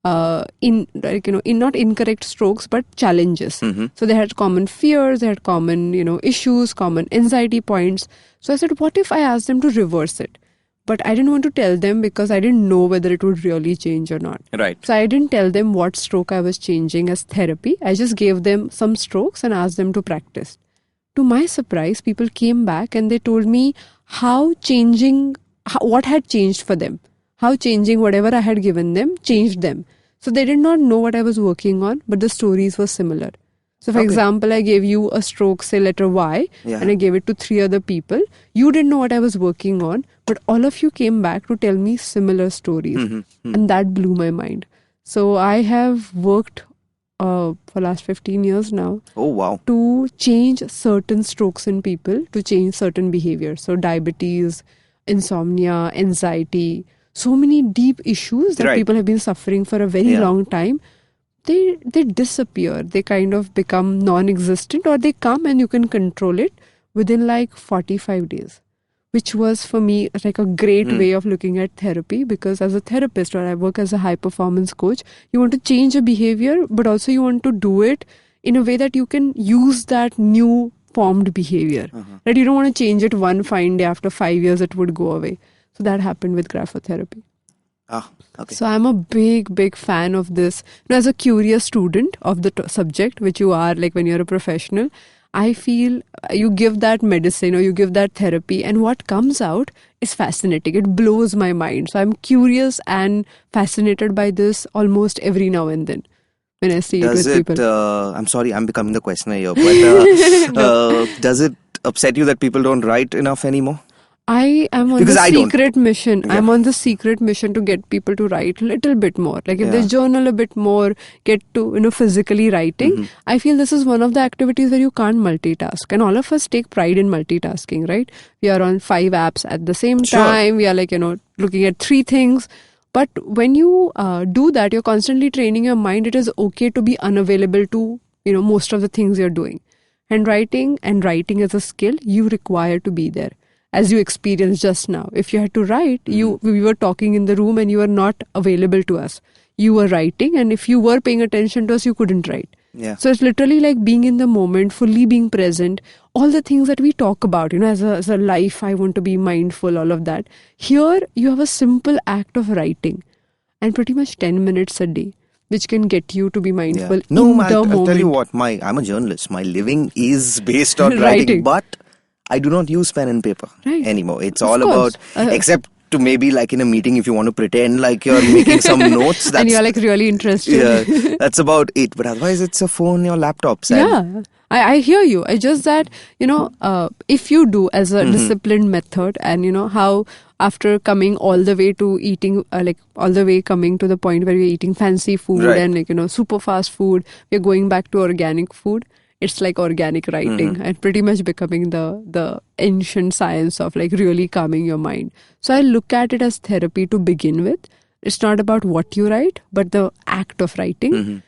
Speaker 3: not incorrect strokes, but challenges. So they had common fears, they had common, issues, common anxiety points. So I said, what if I asked them to reverse it? But I didn't want to tell them because I didn't know whether it would really change or not.
Speaker 5: Right.
Speaker 3: So I didn't tell them what stroke I was changing as therapy. I just gave them some strokes and asked them to practice. To my surprise, people came back and they told me what had changed for them. How changing whatever I had given them changed them. So they did not know what I was working on, but the stories were similar. So for example, I gave you a stroke, say letter Y, and I gave it to 3 other people. You didn't know what I was working on, but all of you came back to tell me similar stories. And that blew my mind. So I have worked for last 15 years now.
Speaker 5: Oh, wow.
Speaker 3: To change certain strokes in people, to change certain behaviors. So diabetes, insomnia, anxiety, so many deep issues that people have been suffering for a very long time. They disappear. They kind of become non-existent, or they come and you can control it within like 45 days, which was for me like a great way of looking at therapy, because as a therapist, or I work as a high performance coach, you want to change a behavior, but also you want to do it in a way that you can use that new formed behavior. Right? You don't want to change it one fine day, after 5 years it would go away. So that happened with graphotherapy.
Speaker 5: Okay.
Speaker 3: So I'm a big fan of this. As a curious student of the subject, which you are, like when you're a professional, I feel you give that medicine or you give that therapy, and what comes out is fascinating. It blows my mind. So I'm curious and fascinated by this almost every now and then when I see it with people.
Speaker 5: I'm sorry, I'm becoming the questioner here, but does it upset you that people don't write enough anymore?
Speaker 3: I am on the secret mission. Yeah. I'm on the secret mission to get people to write a little bit more. Like if they journal a bit more, get to, physically writing. I feel this is one of the activities where you can't multitask. And all of us take pride in multitasking, right? We are on 5 apps at the same time. We are like, looking at 3 things. But when you do that, you're constantly training your mind. It is okay to be unavailable to, most of the things you're doing. Handwriting and writing as a skill, you require to be there. As you experienced just now. If you had to write, we were talking in the room and you were not available to us. You were writing, and if you were paying attention to us, you couldn't write.
Speaker 5: Yeah.
Speaker 3: So it's literally like being in the moment, fully being present. All the things that we talk about, as a life, I want to be mindful, all of that. Here, you have a simple act of writing, and pretty much 10 minutes a day. which can get you to be mindful in
Speaker 5: No,
Speaker 3: the
Speaker 5: I'll
Speaker 3: moment.
Speaker 5: tell you what, I'm a journalist. My living is based on
Speaker 3: Writing.
Speaker 5: writing, but I do not use pen and paper anymore. It's
Speaker 3: Of
Speaker 5: all
Speaker 3: course.
Speaker 5: about, except to maybe like in a meeting if you want to pretend like you're making some notes. That's,
Speaker 3: and you're like really interested.
Speaker 5: Yeah, that's about it. But otherwise it's a phone, your laptops.
Speaker 3: Yeah, I hear you. It's just that, if you do as a disciplined method, and how after coming all the way to eating, all the way coming to the point where we're eating fancy food and, super fast food, we're going back to organic food. It's like organic writing and pretty much becoming the ancient science of like really calming your mind. So I look at it as therapy to begin with. It's not about what you write, but the act of writing.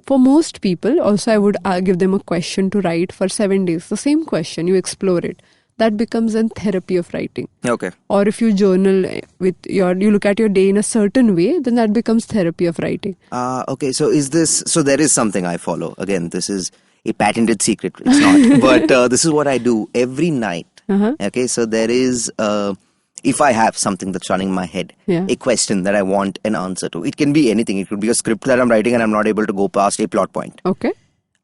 Speaker 3: For most people, also I would give them a question to write for 7 days. The same question, you explore it. That becomes a therapy of writing.
Speaker 5: Okay.
Speaker 3: Or if you journal you look at your day in a certain way, then that becomes therapy of writing.
Speaker 5: Okay, so there is something I follow. Again, this is a patented secret. It's not. But this is what I do every night. Okay, so there is, if I have something that's running in my head, a question that I want an answer to. It can be anything. It could be a script that I'm writing and I'm not able to go past a plot point.
Speaker 3: Okay.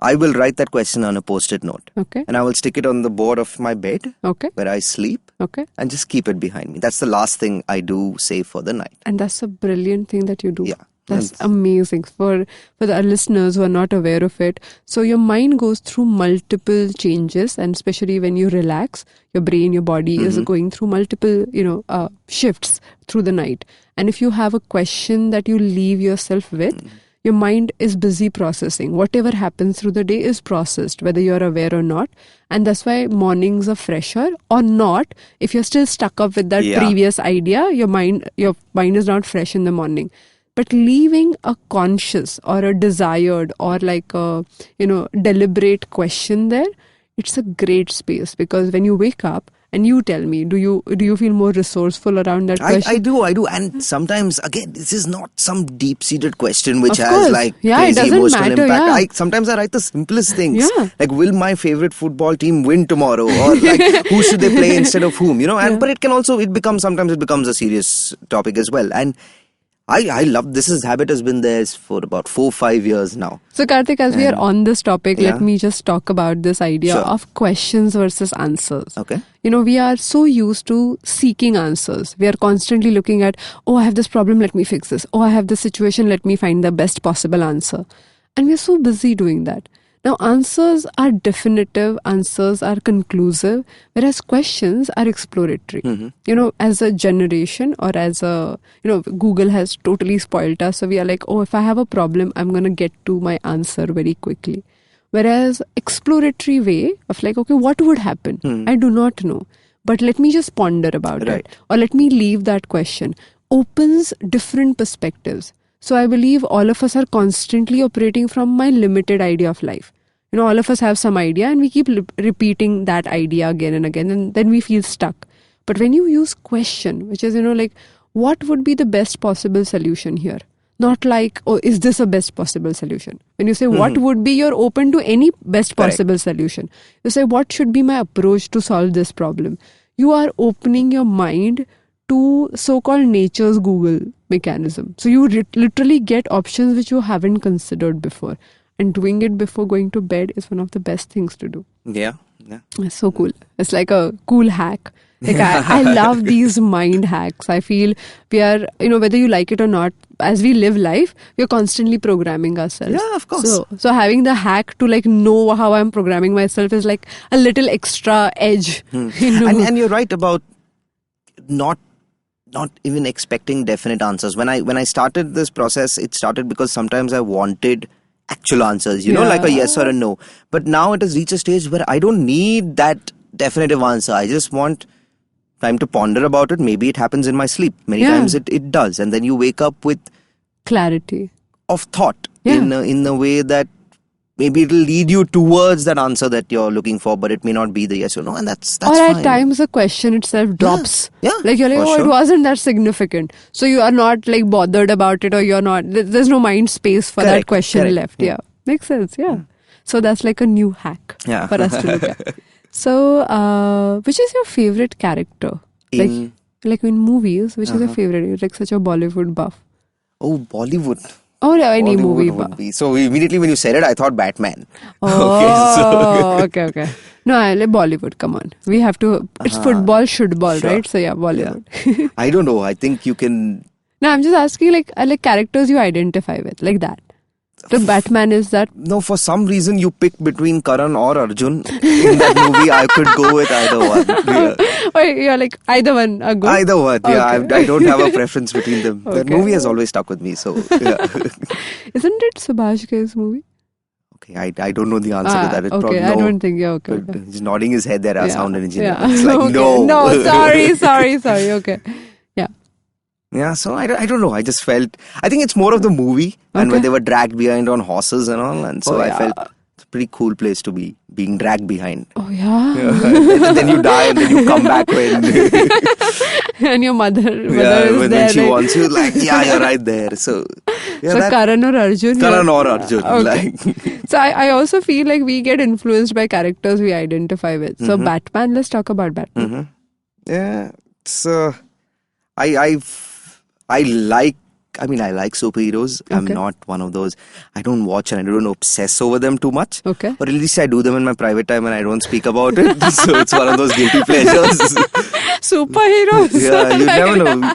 Speaker 5: I will write that question on a post-it note.
Speaker 3: Okay.
Speaker 5: And I will stick it on the board of my bed where I sleep.
Speaker 3: Okay.
Speaker 5: And just keep it behind me. That's the last thing I do save for the night.
Speaker 3: And that's a brilliant thing that you do.
Speaker 5: Yeah.
Speaker 3: That's amazing for the listeners who are not aware of it. So your mind goes through multiple changes, and especially when you relax, your brain, your body is going through multiple, shifts through the night. And if you have a question that you leave yourself with, your mind is busy processing. Whatever happens through the day is processed, whether you're aware or not. And that's why mornings are fresher or not. If you're still stuck up with that previous idea, your mind is not fresh in the morning. But leaving a conscious or a desired or like a, deliberate question there, it's a great space, because when you wake up, and you tell me, do you feel more resourceful around that question?
Speaker 5: I do. And sometimes, again, this is not some deep-seated question which has like
Speaker 3: it
Speaker 5: crazy emotional
Speaker 3: matter,
Speaker 5: impact. Sometimes I write the simplest things.
Speaker 3: Yeah.
Speaker 5: Like, will my favorite football team win tomorrow? Or like, who should they play instead of whom? But it can also, sometimes it becomes a serious topic as well. And I love this. Habit has been there for about 4-5 years now.
Speaker 3: So Karthik, as we are on this topic, let me just talk about this idea of questions versus answers.
Speaker 5: Okay.
Speaker 3: We are so used to seeking answers. We are constantly looking at, I have this problem, let me fix this. I have this situation, let me find the best possible answer. And we are so busy doing that. Now, answers are definitive, answers are conclusive, whereas questions are exploratory. As a generation, or as Google has totally spoiled us. So we are like, if I have a problem, I'm going to get to my answer very quickly. Whereas exploratory way of like, okay, what would happen? I do not know. But let me just ponder about it. Or let me leave that question. Opens different perspectives. So I believe all of us are constantly operating from my limited idea of life. All of us have some idea and we keep repeating that idea again and again, and then we feel stuck. But when you use question, which is, like, what would be the best possible solution here? Not like, is this a best possible solution? When you say what would be, you're open to any best possible solution. You say, what should be my approach to solve this problem? You are opening your mind to so-called nature's Google mechanism. So you literally get options which you haven't considered before. And doing it before going to bed is one of the best things to do.
Speaker 5: Yeah.
Speaker 3: It's so cool. It's like a cool hack. Like I love these mind hacks. I feel we are, whether you like it or not, as we live life, we're constantly programming ourselves.
Speaker 5: Yeah, of course.
Speaker 3: So having the hack to like know how I'm programming myself is like a little extra edge.
Speaker 5: And you're right about not even expecting definite answers. When I started this process, it started because sometimes I wanted actual answers, like a yes or a no. But now it has reached a stage where I don't need that definitive answer. I just want time to ponder about it. Maybe it happens in my sleep. Many times it does. And then you wake up with
Speaker 3: clarity
Speaker 5: of thought in a way that maybe it'll lead you towards that answer that you're looking for, but it may not be the yes or no, and that's
Speaker 3: or
Speaker 5: fine.
Speaker 3: At times the question itself drops.
Speaker 5: Yeah.
Speaker 3: Like you're like, it wasn't that significant. So you are not like bothered about it, or you're not, there's no mind space for that question left. Yeah. Makes sense. Yeah. So that's like a new hack for us to look at. So, which is your favorite character? Like in movies, which is your favorite? You're like such a Bollywood buff.
Speaker 5: Oh, Bollywood.
Speaker 3: Or any
Speaker 5: Bollywood
Speaker 3: movie.
Speaker 5: would be. So immediately when you said it, I thought Batman.
Speaker 3: Oh, okay. No, I like Bollywood. Come on. We have to. It's football, shootball,
Speaker 5: sure.
Speaker 3: right? So yeah, Bollywood.
Speaker 5: Yeah. I don't know. I think you can.
Speaker 3: No, I'm just asking like characters you identify with, like that. The Batman is that.
Speaker 5: No, for some reason you pick between Karan or Arjun. In that movie, I could go with either one. Yeah.
Speaker 3: Oh, you're like either one are good?
Speaker 5: Either one, yeah.
Speaker 3: Okay.
Speaker 5: I don't have a preference between them.
Speaker 3: Okay.
Speaker 5: That movie has always stuck with me, so yeah.
Speaker 3: Isn't it Subhash Ghai's movie?
Speaker 5: Okay, I don't know the answer to that. It's
Speaker 3: Okay,
Speaker 5: probably,
Speaker 3: I don't think, yeah, okay.
Speaker 5: But he's nodding his head there as sound engineer.
Speaker 3: Yeah.
Speaker 5: It's like,
Speaker 3: Okay.
Speaker 5: no.
Speaker 3: No, sorry, okay. Yeah.
Speaker 5: Yeah, so I don't know. I just felt, I think it's more of the movie and when they were dragged behind on horses and all. And so I felt it's a pretty cool place to be, being dragged behind.
Speaker 3: Oh, yeah?
Speaker 5: And then you die and then you come back when...
Speaker 3: And your mother is
Speaker 5: when
Speaker 3: there.
Speaker 5: she wants you, like, yeah, you're right there. So, yeah,
Speaker 3: so Karan or Arjun?
Speaker 5: Karan or Arjun.
Speaker 3: Okay.
Speaker 5: Like.
Speaker 3: So I also feel like we get influenced by characters we identify with. So Batman, let's talk about Batman.
Speaker 5: Yeah, it's... I like superheroes. I'm not one of those. I don't watch and I don't obsess over them too much.
Speaker 3: Okay.
Speaker 5: Or at least I do them in my private time and I don't speak about it. So it's one of those guilty pleasures.
Speaker 3: Superheroes.
Speaker 5: Yeah, you never know.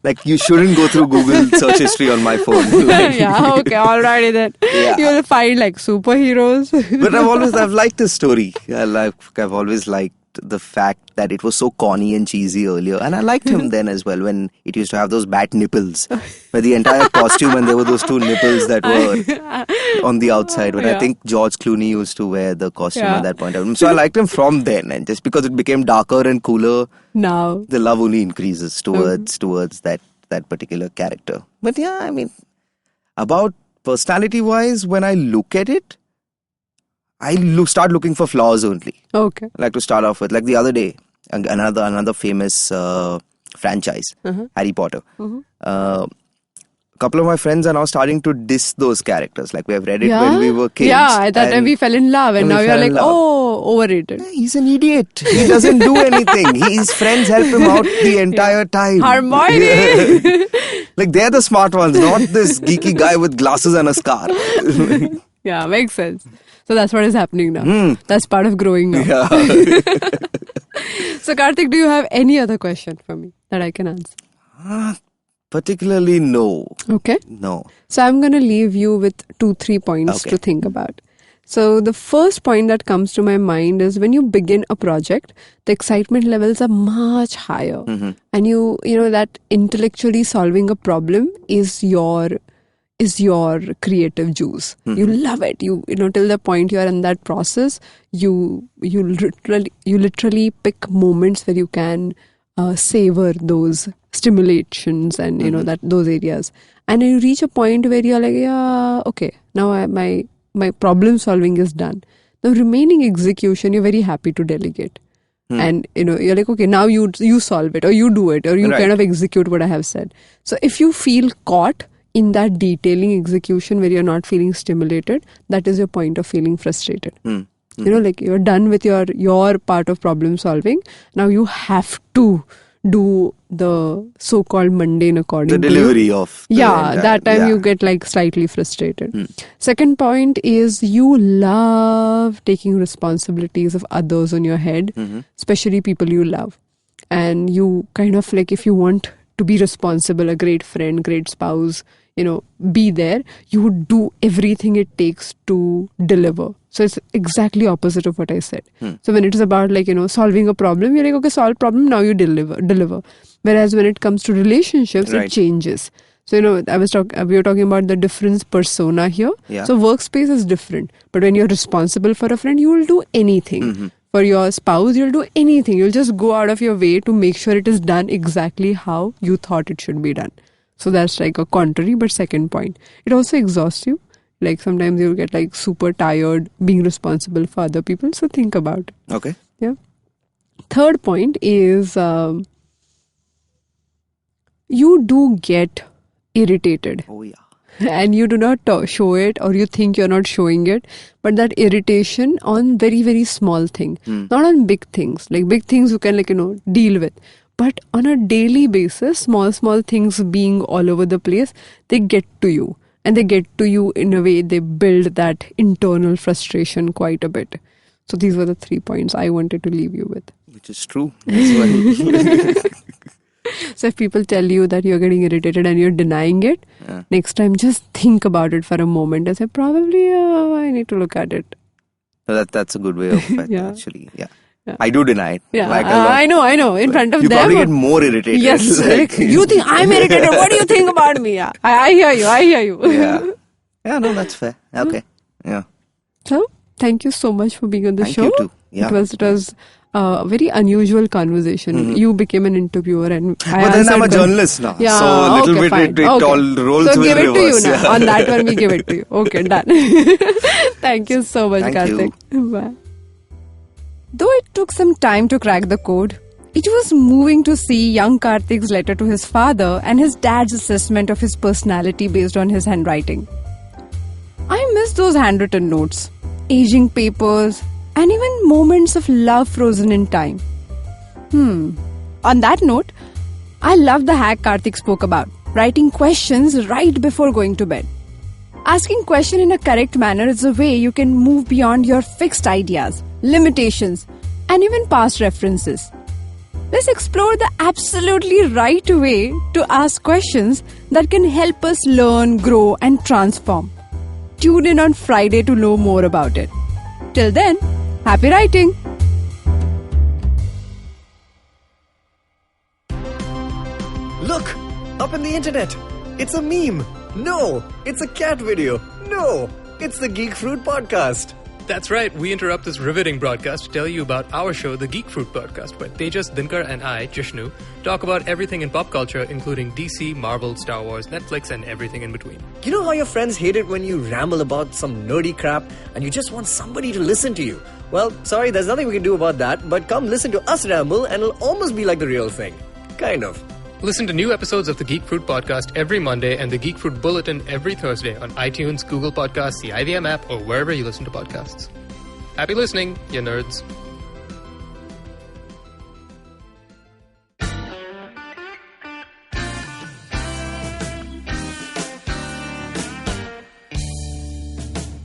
Speaker 5: Like you shouldn't go through Google search history on my phone.
Speaker 3: Yeah, okay, alrighty then.
Speaker 5: Yeah.
Speaker 3: You'll find like superheroes.
Speaker 5: But I've liked the story. I've always liked the fact that it was so corny and cheesy earlier, and I liked him then as well when it used to have those bat nipples, where the entire costume and there were those two nipples that were on the outside. But I think George Clooney used to wear the costume at that point. So I liked him from then, and just because it became darker and cooler,
Speaker 3: now
Speaker 5: the love only increases towards that particular character. But yeah, I mean, about personality wise, when I look at it, I start looking for flaws only.
Speaker 3: Okay.
Speaker 5: I like to start off with, like the other day, another famous franchise, Harry Potter. A couple of my friends are now starting to diss those characters. Like we have read it when we were kids.
Speaker 3: Yeah, that time we fell in love and now you're like, overrated.
Speaker 5: He's an idiot. He doesn't do anything. His friends help him out the entire time.
Speaker 3: Hermione!
Speaker 5: Like they're the smart ones, not this geeky guy with glasses and a scar.
Speaker 3: Yeah, makes sense. So that's what is happening now. That's part of growing up.
Speaker 5: Yeah.
Speaker 3: So Karthik, do you have any other question for me that I can answer?
Speaker 5: Particularly no.
Speaker 3: Okay.
Speaker 5: No.
Speaker 3: So I'm going to leave you with 2-3 points to think about. So the first point that comes to my mind is when you begin a project, the excitement levels are much higher. And you know that intellectually solving a problem is your creative juice. You love it. You know till the point you are in that process, you literally pick moments where you can savor those stimulations and you know that those areas. And you reach a point where you're like, yeah, okay, now my problem solving is done. The remaining execution, you're very happy to delegate. And you know, you're like, okay, now you solve it, or you do it, or you kind of execute what I have said. So if you feel caught in that detailing execution where you're not feeling stimulated, that is your point of feeling frustrated. You know, like you're done with your part of problem solving. Now you have to do the so-called mundane according
Speaker 5: the
Speaker 3: to
Speaker 5: delivery
Speaker 3: you.
Speaker 5: of
Speaker 3: That time you get like slightly frustrated. Second point is you love taking responsibilities of others on your head, especially people you love. And you kind of like, if you want to be responsible, a great friend, great spouse, you know, be there, you would do everything it takes to deliver. So it's exactly opposite of what I said. So when it is about like, you know, solving a problem, you're like, okay, solve problem, now you deliver. Whereas when it comes to relationships, it changes. So, you know, we were talking about the different persona here. Yeah. So workspace is different. But when you're responsible for a friend, you will do anything. For your spouse, you'll do anything. You'll just go out of your way to make sure it is done exactly how you thought it should be done. So that's like a contrary, but second point. It also exhausts you. Like sometimes you'll get like super tired being responsible for other people. So think about it.
Speaker 5: Okay.
Speaker 3: Yeah. Third point is you do get irritated.
Speaker 5: Oh yeah.
Speaker 3: And you do not show it, or you think you're not showing it, but that irritation on very, very small thing, not on big things. Like big things you can, like, you know, deal with. But on a daily basis, small things being all over the place, they get to you. and they get to you in a way, they build that internal frustration quite a bit. So these were the 3 points I wanted to leave you with.
Speaker 5: Which is true as well.
Speaker 3: So if people tell you that you're getting irritated and you're denying it, next time just think about it for a moment and say, probably I need to look at it.
Speaker 5: That's a good way of it,
Speaker 3: Yeah.
Speaker 5: actually. Yeah. I do deny it.
Speaker 3: Yeah,
Speaker 5: Like
Speaker 3: I know. In front of
Speaker 5: you
Speaker 3: them.
Speaker 5: probably get more irritated.
Speaker 3: Yes. Like, you think I'm irritated. What do you think about me? Yeah. I hear you.
Speaker 5: Yeah. Yeah, no, that's fair. Okay. Yeah.
Speaker 3: So, thank you so much for being on the
Speaker 5: Thank
Speaker 3: show.
Speaker 5: you too. Yeah.
Speaker 3: It was a very unusual conversation. You became an interviewer and I
Speaker 5: But then I'm a
Speaker 3: answered
Speaker 5: journalist now.
Speaker 3: Yeah,
Speaker 5: so a little bit
Speaker 3: fine.
Speaker 5: it all rolls
Speaker 3: so
Speaker 5: with
Speaker 3: give it
Speaker 5: reverse.
Speaker 3: to you now.
Speaker 5: Yeah.
Speaker 3: On that one, we give it to you. Okay, done. Thank you so much,
Speaker 5: Thank
Speaker 3: Karthik.
Speaker 5: you.
Speaker 3: Bye. Though it took some time to crack the code, it was moving to see young Karthik's letter to his father and his dad's assessment of his personality based on his handwriting. I miss those handwritten notes, aging papers, and even moments of love frozen in time. On that note, I love the hack Karthik spoke about, writing questions right before going to bed. Asking question in a correct manner is a way you can move beyond your fixed ideas, limitations, and even past references. Let's explore the absolutely right way to ask questions that can help us learn, grow, and transform. Tune in on Friday to know more about it. Till then, happy writing!
Speaker 1: Look! Up in the internet! It's a meme! No! It's a cat video! No! It's the Geek Fruit Podcast!
Speaker 6: That's right, we interrupt this riveting broadcast to tell you about our show, the Geek Fruit Podcast, where Tejas, Dinkar, and I, Jishnu, talk about everything in pop culture, including DC, Marvel, Star Wars, Netflix, and everything in between.
Speaker 1: You know how your friends hate it when you ramble about some nerdy crap and you just want somebody to listen to you? Well, sorry, there's nothing we can do about that, but come listen to us ramble and it'll almost be like the real thing. Kind of.
Speaker 6: Listen to new episodes of the Geek Fruit Podcast every Monday and the Geek Fruit Bulletin every Thursday on iTunes, Google Podcasts, the IVM app, or wherever you listen to podcasts. Happy listening, you nerds.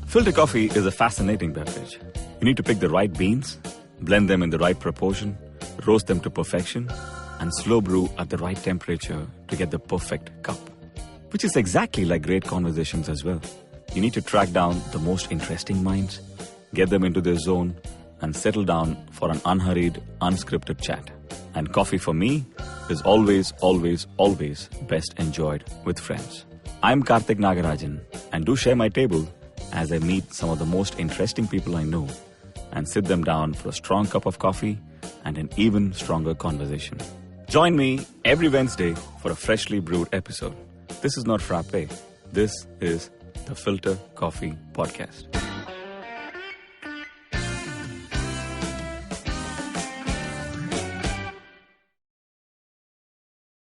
Speaker 7: Filter coffee is a fascinating beverage. You need to pick the right beans, blend them in the right proportion, roast them to perfection, and slow brew at the right temperature to get the perfect cup. Which is exactly like great conversations as well. You need to track down the most interesting minds, get them into their zone, and settle down for an unhurried, unscripted chat. And coffee for me is always, always, always best enjoyed with friends. I'm Karthik Nagarajan, and do share my table as I meet some of the most interesting people I know and sit them down for a strong cup of coffee and an even stronger conversation. Join me every Wednesday for a freshly brewed episode. This is not frappe. This is the Filter Coffee Podcast.